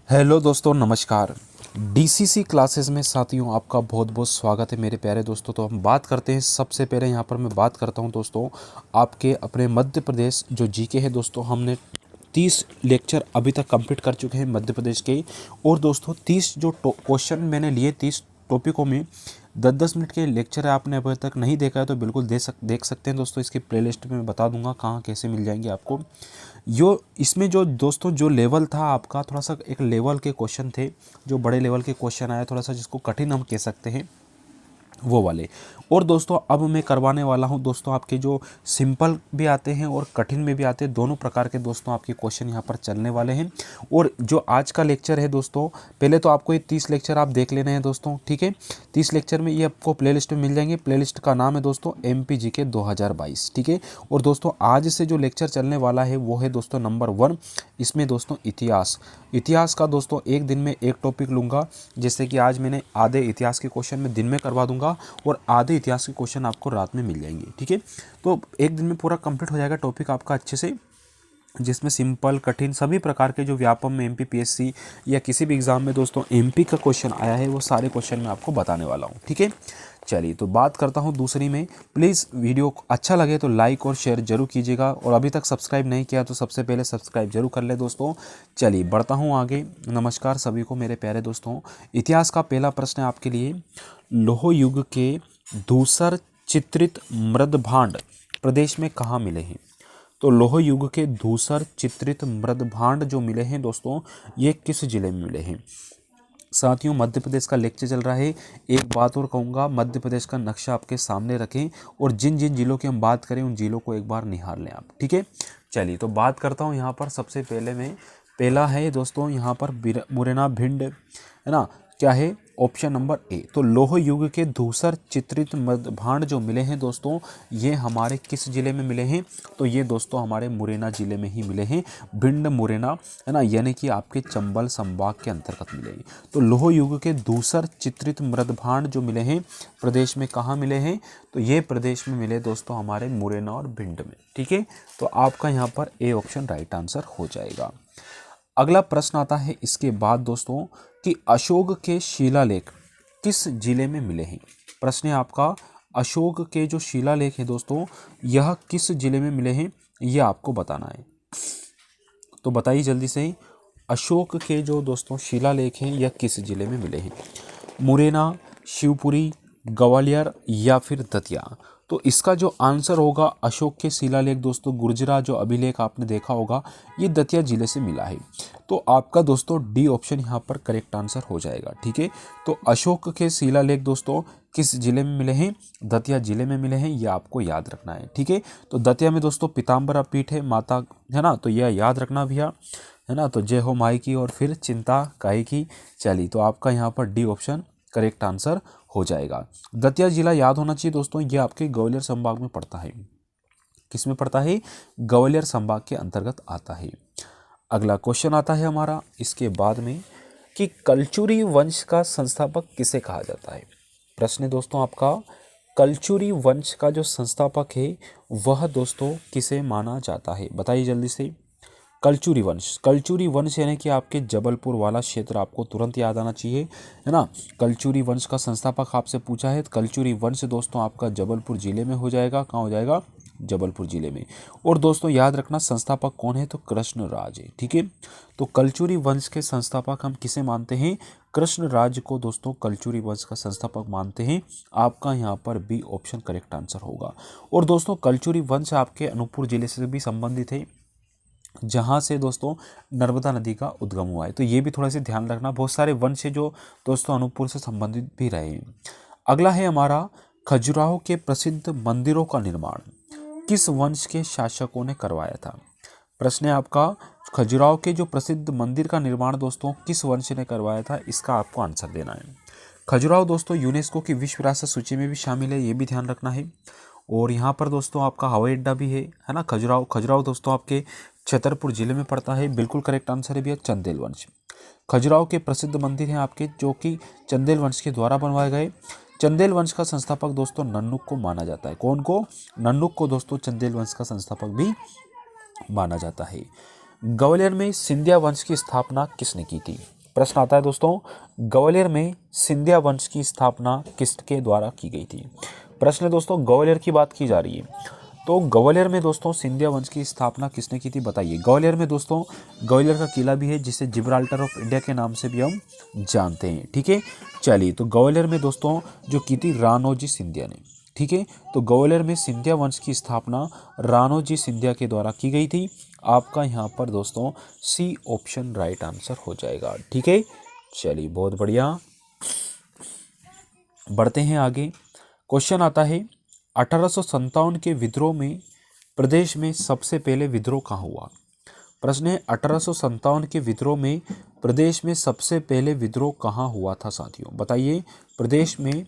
Hello दोस्तों, नमस्कार। DCC classes में साथियों आपका बहुत बहुत स्वागत है मेरे प्यारे दोस्तों। तो हम बात करते हैं, सबसे पहले यहाँ पर मैं बात करता हूँ दोस्तों आपके अपने मध्य प्रदेश जो जीके है दोस्तों। हमने 30 लेक्चर अभी तक कंप्लीट कर चुके हैं मध्य प्रदेश के। और दोस्तों 30 जो क्वेश्चन मैंने लिए 30 टॉपिकों में 10-10 मिनट के लेक्चर है। आपने अभी तक नहीं देखा है तो बिल्कुल देख सकते हैं दोस्तों। इसकी प्लेलिस्ट में मैं बता दूंगा कहाँ कैसे मिल जाएंगे आपको। यो इसमें जो दोस्तों जो लेवल था आपका, थोड़ा सा एक लेवल के क्वेश्चन थे, जो बड़े लेवल के क्वेश्चन आए, थोड़ा सा जिसको कठिन हम कह सकते हैं वो वाले। और दोस्तों अब मैं करवाने वाला हूं दोस्तों आपके जो सिंपल भी आते हैं और कठिन में भी आते हैं, दोनों प्रकार के दोस्तों आपके क्वेश्चन यहां पर चलने वाले हैं। और जो आज का लेक्चर है दोस्तों, पहले तो आपको ये 30 लेक्चर आप देख लेने हैं दोस्तों, ठीक है। 30 लेक्चर में ये आपको प्लेलिस्ट में मिल जाएंगे। प्लेलिस्ट का नाम है दोस्तों MPGK 2022, ठीक है। और दोस्तों आज से जो लेक्चर चलने वाला है वो है दोस्तों नंबर 1। इसमें दोस्तों इतिहास का दोस्तों एक दिन में एक टॉपिक लूँगा। जैसे कि आज मैंने आधे इतिहास के क्वेश्चन में दिन में करवा दूंगा और आधे इतिहास के क्वेश्चन आपको रात में मिल जाएंगे, ठीक है। तो एक दिन में पूरा कंप्लीट हो जाएगा टॉपिक आपका अच्छे से, जिसमें सिंपल कठिन सभी प्रकार के जो व्यापम में MPPSC या किसी भी एग्जाम में दोस्तों MP का क्वेश्चन आया है वो सारे क्वेश्चन मैं आपको बताने वाला हूँ, ठीक है। चलिए तो बात करता हूँ दूसरी में। प्लीज़ वीडियो अच्छा लगे तो लाइक और शेयर जरूर कीजिएगा, और अभी तक सब्सक्राइब नहीं किया तो सबसे पहले सब्सक्राइब जरूर कर ले दोस्तों। चलिए बढ़ता हूँ आगे। नमस्कार सभी को मेरे प्यारे दोस्तों। इतिहास का पहला प्रश्न है आपके लिए। लौह युग के धूसर चित्रित मृदभांड प्रदेश में कहाँ मिले हैं? तो लौह युग के धूसर चित्रित मृदभांड जो मिले हैं दोस्तों, ये किस जिले में मिले हैं? साथियों मध्य प्रदेश का लेक्चर चल रहा है। एक बात और कहूँगा, मध्य प्रदेश का नक्शा आपके सामने रखें और जिन जिन जिलों की हम बात करें उन जिलों को एक बार निहार लें आप, ठीक है। चलिए तो बात करता हूँ यहाँ पर। सबसे पहले में पहला है दोस्तों यहाँ पर मुरैना भिंड, है ना। क्या है? Option number A. तो लौह युग के धूसर चित्रित मृदभांड जो मिले हैं दोस्तों, ये हमारे किस जिले में मिले हैं? तो ये दोस्तों हमारे मुरैना जिले में ही मिले हैं। भिंड मुरैना, है ना, यानी कि आपके चंबल संभाग के अंतर्गत मिलेगी। तो लौह युग के धूसर चित्रित मृदभांड जो मिले हैं प्रदेश में कहाँ मिले हैं? तो ये प्रदेश में मिले दोस्तों हमारे मुरैना और भिंड में, ठीक है। तो आपका यहाँ पर ए ऑप्शन राइट आंसर हो जाएगा। अगला प्रश्न आता है इसके बाद दोस्तों कि अशोक के शिलालेख किस जिले में मिले हैं? प्रश्न है आपका, अशोक के जो शिलालेख है दोस्तों, यह किस जिले में मिले हैं, यह आपको बताना है। तो बताइए जल्दी से, अशोक के जो दोस्तों शिलालेख हैं यह किस जिले में मिले हैं? मुरैना, शिवपुरी, ग्वालियर या फिर दतिया? तो इसका जो आंसर होगा, अशोक के शिलालेख दोस्तों, गुर्जरा जो अभिलेख आपने देखा होगा, ये दतिया जिले से मिला है। तो आपका दोस्तों डी ऑप्शन यहाँ पर करेक्ट आंसर हो जाएगा, ठीक है। तो अशोक के शिलालेख दोस्तों किस जिले में मिले हैं? दतिया जिले में मिले हैं, यह आपको याद रखना है, ठीक है। तो दतिया में दोस्तों पीताम्बरा पीठ है माता, है ना, तो यह याद रखना भैया, है ना। तो जय हो माई की और फिर चिंता काहे की। चलिए तो आपका यहाँ पर डी ऑप्शन करेक्ट आंसर हो जाएगा। दतिया जिला याद होना चाहिए दोस्तों, यह आपके ग्वालियर संभाग में पड़ता है। किस में पड़ता है? ग्वालियर संभाग के अंतर्गत आता है। अगला क्वेश्चन आता है हमारा इसके बाद में कि कलचुरी वंश का संस्थापक किसे कहा जाता है? प्रश्न है दोस्तों आपका, कलचुरी वंश का जो संस्थापक है वह दोस्तों किसे माना जाता है? बताइए जल्दी से। कलचुरी वंश यानी कि आपके जबलपुर वाला क्षेत्र आपको तुरंत याद आना चाहिए, है ना। कलचुरी वंश का संस्थापक आपसे पूछा है, कलचुरी वंश दोस्तों आपका जबलपुर जिले में हो जाएगा। कहाँ हो जाएगा? जबलपुर जिले में। और दोस्तों याद रखना संस्थापक कौन है? तो कृष्णराज है, ठीक है। तो कलचुरी वंश के संस्थापक हम किसे मानते हैं? कृष्णराज को दोस्तों कलचुरी वंश का संस्थापक मानते हैं। आपका यहाँ पर बी ऑप्शन करेक्ट आंसर होगा। और दोस्तों कलचुरी वंश आपके अनूपपुर जिले से भी संबंधित है, जहाँ से दोस्तों नर्मदा नदी का उद्गम हुआ है। तो ये भी थोड़ा सा ध्यान रखना, बहुत सारे वंश है जो दोस्तों अनूपपुर से संबंधित भी रहे हैं। अगला है हमारा, खजुराहो के प्रसिद्ध मंदिरों का निर्माण किस वंश के शासकों ने करवाया था? प्रश्न है आपका, खजुराहो के जो प्रसिद्ध मंदिर का निर्माण दोस्तों किस वंश ने करवाया था? इसका आपको आंसर देना है। खजुराहो दोस्तों यूनेस्को की विश्व विरासत सूची में भी शामिल है, ये भी ध्यान रखना है। और यहाँ पर दोस्तों आपका हवाई अड्डा भी है ना। खजुराहो दोस्तों आपके छतरपुर जिले में पड़ता है। बिल्कुल करेक्ट आंसर है भैया, चंदेल वंश। खजुराहो के प्रसिद्ध मंदिर हैं आपके जो कि चंदेल वंश के द्वारा बनवाए गए। चंदेल वंश का संस्थापक दोस्तों नन्नुक को माना जाता है। कौन को? नन्नुक को दोस्तों चंदेल वंश का संस्थापक भी माना जाता है। ग्वालियर में सिंधिया वंश की स्थापना किसने की थी? प्रश्न आता है दोस्तों, ग्वालियर में सिंधिया वंश की स्थापना किसके द्वारा की गई थी। प्रश्न है दोस्तों, ग्वालियर की बात की जा रही है, तो ग्वालियर में दोस्तों सिंधिया वंश की स्थापना किसने की थी बताइए। ग्वालियर में दोस्तों ग्वालियर का किला भी है जिसे जिब्राल्टर ऑफ इंडिया के नाम से भी हम जानते हैं। ठीक है, चलिए, तो ग्वालियर में दोस्तों जो की थी राणोजी सिंधिया ने। ठीक है, तो ग्वालियर में सिंधिया वंश की स्थापना राणोजी सिंधिया के द्वारा की गई थी। आपका यहाँ पर दोस्तों सी ऑप्शन राइट आंसर हो जाएगा। ठीक है, चलिए, बहुत बढ़िया, बढ़ते हैं आगे। क्वेश्चन आता है, 1857 के विद्रोह में प्रदेश में सबसे पहले विद्रोह कहाँ हुआ। प्रश्न है, 1857 के विद्रोह में प्रदेश में सबसे पहले विद्रोह कहाँ हुआ था साथियों, बताइए। प्रदेश में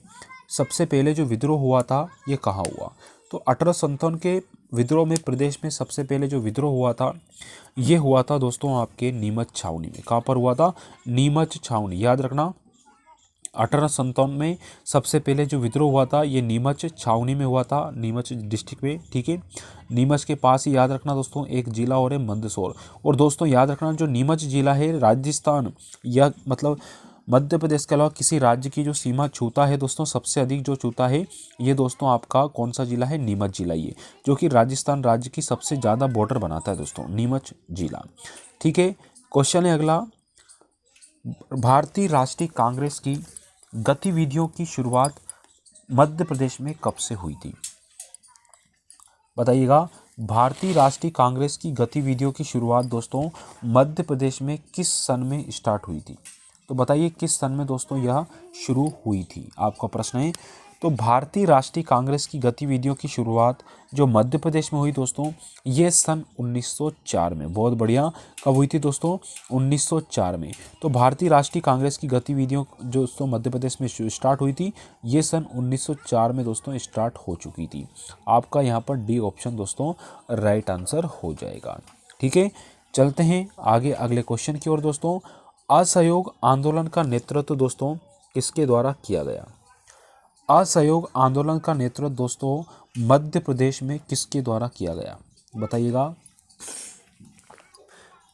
सबसे पहले जो विद्रोह हुआ था ये कहाँ हुआ। तो 1857 के विद्रोह में प्रदेश में सबसे पहले जो विद्रोह हुआ था ये हुआ था दोस्तों आपके नीमच छावनी में। कहाँ पर हुआ था, नीमच छावनी, याद रखना। 1857 में सबसे पहले जो विद्रोह हुआ था ये नीमच छावनी में हुआ था, नीमच डिस्ट्रिक्ट में। ठीक है, नीमच के पास ही याद रखना दोस्तों एक जिला और है मंदसौर। और दोस्तों याद रखना जो नीमच जिला है राजस्थान या मतलब मध्य प्रदेश के अलावा किसी राज्य की जो सीमा छूता है दोस्तों, सबसे अधिक जो छूता है ये दोस्तों आपका कौन सा जिला है, नीमच जिला, ये जो कि राजस्थान राज्य की सबसे ज़्यादा बॉर्डर बनाता है दोस्तों, नीमच जिला। ठीक है, क्वेश्चन है अगला, भारतीय राष्ट्रीय कांग्रेस की गतिविधियों की शुरुआत मध्य प्रदेश में कब से हुई थी, बताइएगा। भारतीय राष्ट्रीय कांग्रेस की गतिविधियों की शुरुआत दोस्तों मध्य प्रदेश में किस सन में स्टार्ट हुई थी, तो बताइए किस सन में दोस्तों यह शुरू हुई थी, आपका प्रश्न है। तो भारतीय राष्ट्रीय कांग्रेस की गतिविधियों की शुरुआत जो मध्य प्रदेश में हुई दोस्तों ये सन 1904 में, बहुत बढ़िया, कब हुई थी दोस्तों, 1904 में। तो भारतीय राष्ट्रीय कांग्रेस की गतिविधियों जो दोस्तों मध्य प्रदेश में स्टार्ट हुई थी ये सन 1904 में दोस्तों स्टार्ट हो चुकी थी। आपका यहाँ पर डी ऑप्शन दोस्तों राइट आंसर हो जाएगा। ठीक है, चलते हैं आगे अगले क्वेश्चन की ओर दोस्तों। असहयोग आंदोलन का नेतृत्व दोस्तों किसके द्वारा किया गया। असहयोग आंदोलन का नेतृत्व दोस्तों मध्य प्रदेश में किसके द्वारा किया गया, बताइएगा।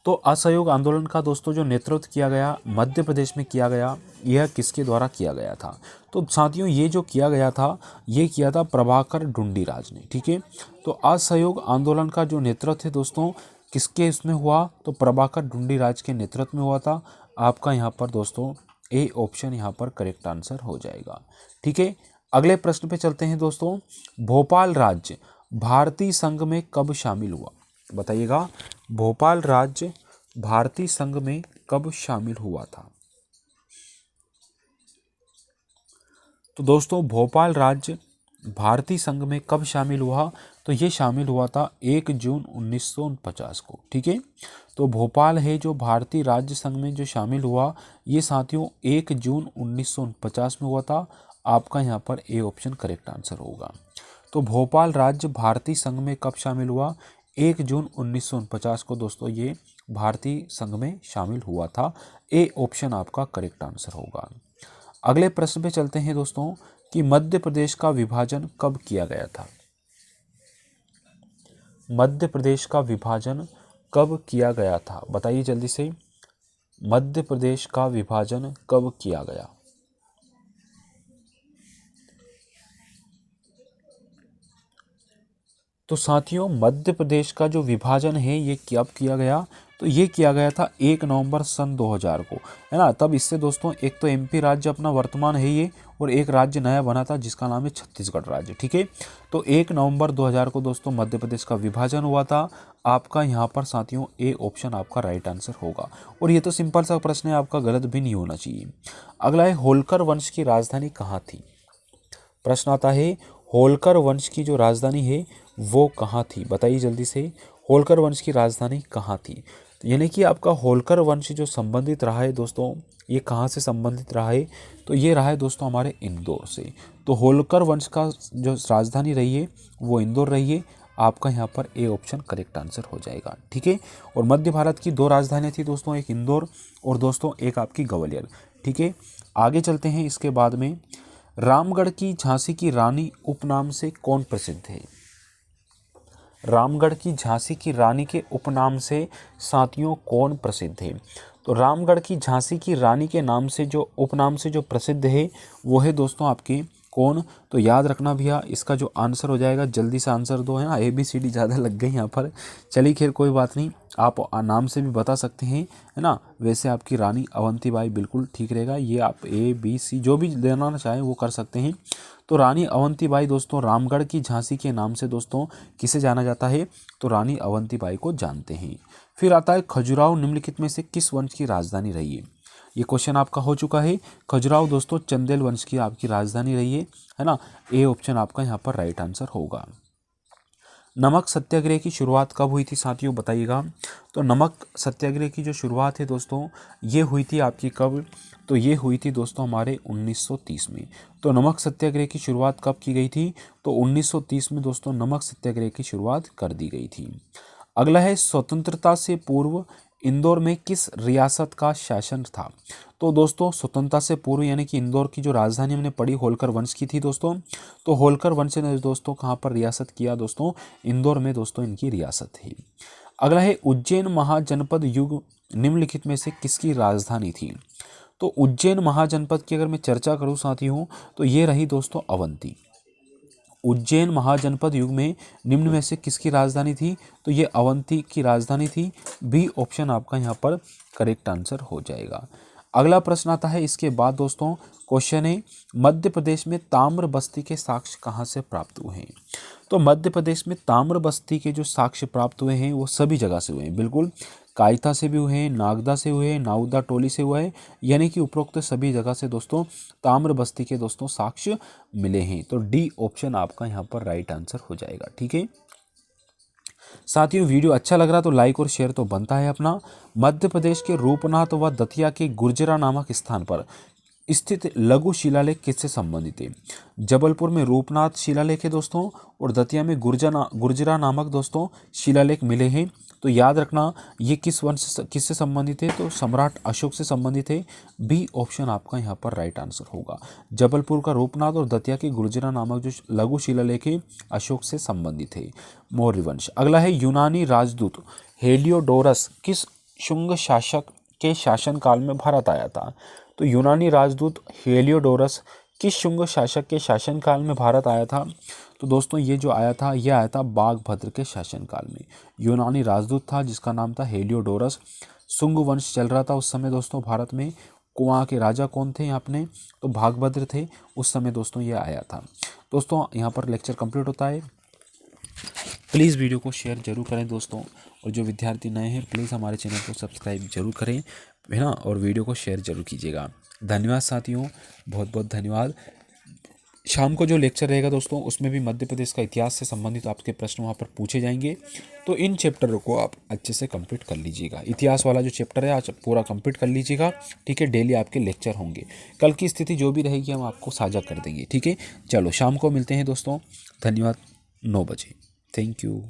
तो असहयोग आंदोलन का दोस्तों जो नेतृत्व किया गया मध्य प्रदेश में किया गया, यह किसके द्वारा किया गया था। तो साथियों ये जो किया गया था ये किया था प्रभाकर ढूंढीराज ने। ठीक है, तो असहयोग आंदोलन का जो नेतृत्व है दोस्तों किसके इसमें हुआ, तो प्रभाकर ढूंढीराज के नेतृत्व में हुआ था। आपका यहाँ पर दोस्तों ए ऑप्शन यहाँ पर करेक्ट आंसर हो जाएगा। ठीक है, अगले प्रश्न पे चलते हैं दोस्तों। भोपाल राज्य भारतीय संघ में कब शामिल हुआ, बताइएगा। भोपाल राज्य भारतीय संघ में कब शामिल हुआ था। तो दोस्तों भोपाल राज्य भारतीय संघ में कब शामिल हुआ, तो ये शामिल हुआ था 1 जून 1949 को। ठीक है, तो भोपाल है जो भारतीय राज्य संघ में जो शामिल हुआ ये साथियों 1 जून 1949 में हुआ था। आपका यहाँ पर ए ऑप्शन करेक्ट आंसर होगा। तो भोपाल राज्य भारतीय संघ में कब शामिल हुआ, 1 जून 1949 को दोस्तों ये भारतीय संघ में शामिल हुआ था। ए ऑप्शन आपका करेक्ट आंसर होगा। अगले प्रश्न पे चलते हैं दोस्तों कि मध्य प्रदेश का विभाजन कब किया गया था। मध्य प्रदेश का विभाजन कब किया गया था, बताइए जल्दी से। मध्य प्रदेश का विभाजन कब किया गया। तो साथियों मध्य प्रदेश का जो विभाजन है ये कब किया गया, तो ये किया गया था 1 नवंबर सन 2000 को, है ना। तब इससे दोस्तों एक तो एमपी राज्य अपना वर्तमान है ये, और एक राज्य नया बना था जिसका नाम है छत्तीसगढ़ राज्य। ठीक है, तो 1 नवंबर 2000 को दोस्तों मध्य प्रदेश का विभाजन हुआ था। आपका यहाँ पर साथियों ए ऑप्शन आपका राइट आंसर होगा। और ये तो सिंपल सा प्रश्न है, आपका गलत भी नहीं होना चाहिए। अगला है होलकर वंश की राजधानी कहाँ थी। प्रश्न आता है होलकर वंश की जो राजधानी है वो कहाँ थी, बताइए जल्दी से। होलकर वंश की राजधानी कहाँ थी, यानी कि आपका होलकर वंश जो संबंधित रहा है दोस्तों ये कहाँ से संबंधित रहा है, तो ये रहा है दोस्तों हमारे इंदौर से। तो होलकर वंश का जो राजधानी रही है वो इंदौर रही है। आपका यहाँ पर ए ऑप्शन करेक्ट आंसर हो जाएगा। ठीक है, और मध्य भारत की 2 राजधानियाँ थी दोस्तों, एक इंदौर और दोस्तों एक आपकी ग्वालियर। ठीक है, आगे चलते हैं। इसके बाद में रामगढ़ की झांसी की रानी उपनाम से कौन प्रसिद्ध है। रामगढ़ की झांसी की रानी के उपनाम से साथियों कौन प्रसिद्ध है, तो रामगढ़ की झांसी की रानी के नाम से जो उपनाम से जो प्रसिद्ध है वो है दोस्तों आपकी कौन? तो याद रखना भैया, इसका जो आंसर हो जाएगा, जल्दी से आंसर दो, है ना, ABCD ज़्यादा लग गई यहाँ पर। चलिए खैर कोई बात नहीं, आप नाम से भी बता सकते हैं, है ना। वैसे आपकी रानी अवंतीबाई बिल्कुल ठीक रहेगा, ये आप ABC जो भी लेना चाहें वो कर सकते हैं। तो रानी अवंतीबाई दोस्तों रामगढ़ की झांसी के नाम से दोस्तों किसे जाना जाता है? तो रानी अवंतीबाई को जानते हैं। फिर आता है खजुराहो निम्नलिखित में से किस वंश की राजधानी रही है? ये क्वेश्चन आपका हो चुका है। खजुराहो दोस्तों चंदेल वंश की आपकी राजधानी रही है ना। ए ऑप्शन आपका यहाँ पर राइट आंसर होगा। नमक सत्याग्रह की शुरुआत कब हुई थी साथियों, बताइएगा। तो नमक सत्याग्रह की जो शुरुआत है दोस्तों ये हुई थी आपकी कब? तो ये हुई थी दोस्तों हमारे 1930 में। तो नमक सत्याग्रह की शुरुआत कब की गई थी? तो 1930 में दोस्तों नमक सत्याग्रह की शुरुआत कर दी गई थी। अगला है स्वतंत्रता से पूर्व इंदौर में किस रियासत का शासन था? तो दोस्तों स्वतंत्रता से पूर्व यानी कि इंदौर की जो राजधानी हमने पढ़ी होलकर वंश की थी दोस्तों, तो होलकर वंश ने दोस्तों कहाँ पर रियासत किया दोस्तों? इंदौर में दोस्तों इनकी रियासत थी। अगला है उज्जैन महाजनपद युग निम्नलिखित में से किसकी राजधानी थी? तो उज्जैन महाजनपद की अगर मैं चर्चा करूँ साथियों तो ये रही दोस्तों अवंती। उज्जैन महाजनपद युग में निम्न में से किसकी राजधानी थी? तो ये अवंती की राजधानी थी। बी ऑप्शन आपका यहाँ पर करेक्ट आंसर हो जाएगा। अगला प्रश्न आता है इसके बाद दोस्तों, क्वेश्चन है मध्य प्रदेश में ताम्र बस्ती के साक्ष्य कहाँ से प्राप्त हुए हैं? तो मध्य प्रदेश में ताम्र बस्ती के जो साक्ष्य प्राप्त हुए हैं वो सभी जगह से हुए हैं, बिल्कुल। कायथा से भी हुए हैं, नागदा से हुए हैं, नाउदा टोली से हुआ है, यानी कि उपरोक्त सभी जगह से दोस्तों ताम्र बस्ती के दोस्तों साक्ष्य मिले हैं। तो डी ऑप्शन आपका यहाँ पर राइट आंसर हो जाएगा, ठीक है। साथियों वीडियो अच्छा लग रहा तो लाइक और शेयर तो बनता है अपना। मध्य प्रदेश के रूपनाथ व दतिया के गुर्जरा नामक स्थान पर स्थित लघु शिलालेख किससे संबंधित है? जबलपुर में रूपनाथ शिलालेख है दोस्तों और दतिया में गुर्जरा नामक दोस्तों शिलालेख मिले हैं। तो याद रखना ये किस वंश किससे संबंधित है? तो सम्राट अशोक से संबंधित है। बी ऑप्शन आपका यहाँ पर राइट आंसर होगा। जबलपुर का रूपनाथ और दतिया के गुर्जरा नामक जो लघु शिलालेख है अशोक से संबंधित है। मौर्य वंश। अगला है यूनानी राजदूत हेलियोडोरस किस शुंग शासक के शासनकाल में भारत आया था? तो यूनानी राजदूत हेलियोडोरस किस शुंग शासक के शासनकाल में भारत आया था? तो दोस्तों ये जो आया था ये आया था बाघभद्र के शासनकाल में। यूनानी राजदूत था जिसका नाम था हेलियोडोरस। शुंग वंश चल रहा था उस समय दोस्तों भारत में। वहाँ के राजा कौन थे यहाँ अपने? तो बाघभद्र थे उस समय दोस्तों ये आया था। दोस्तों यहाँ पर लेक्चर कंप्लीट होता है। प्लीज़ वीडियो को शेयर जरूर करें दोस्तों, और जो विद्यार्थी नए हैं प्लीज़ हमारे चैनल को सब्सक्राइब जरूर करें, है ना, और वीडियो को शेयर जरूर कीजिएगा। धन्यवाद साथियों, बहुत बहुत धन्यवाद। शाम को जो लेक्चर रहेगा दोस्तों उसमें भी मध्य प्रदेश का इतिहास से संबंधित आपके प्रश्न वहाँ पर पूछे जाएंगे। तो इन चैप्टरों को आप अच्छे से कंप्लीट कर लीजिएगा। इतिहास वाला जो चैप्टर है आज पूरा कंप्लीट कर लीजिएगा, ठीक है। डेली आपके लेक्चर होंगे, कल की स्थिति जो भी रहेगी हम आपको साझा कर देंगे, ठीक है। चलो शाम को मिलते हैं दोस्तों, धन्यवाद। 9 बजे। Thank you.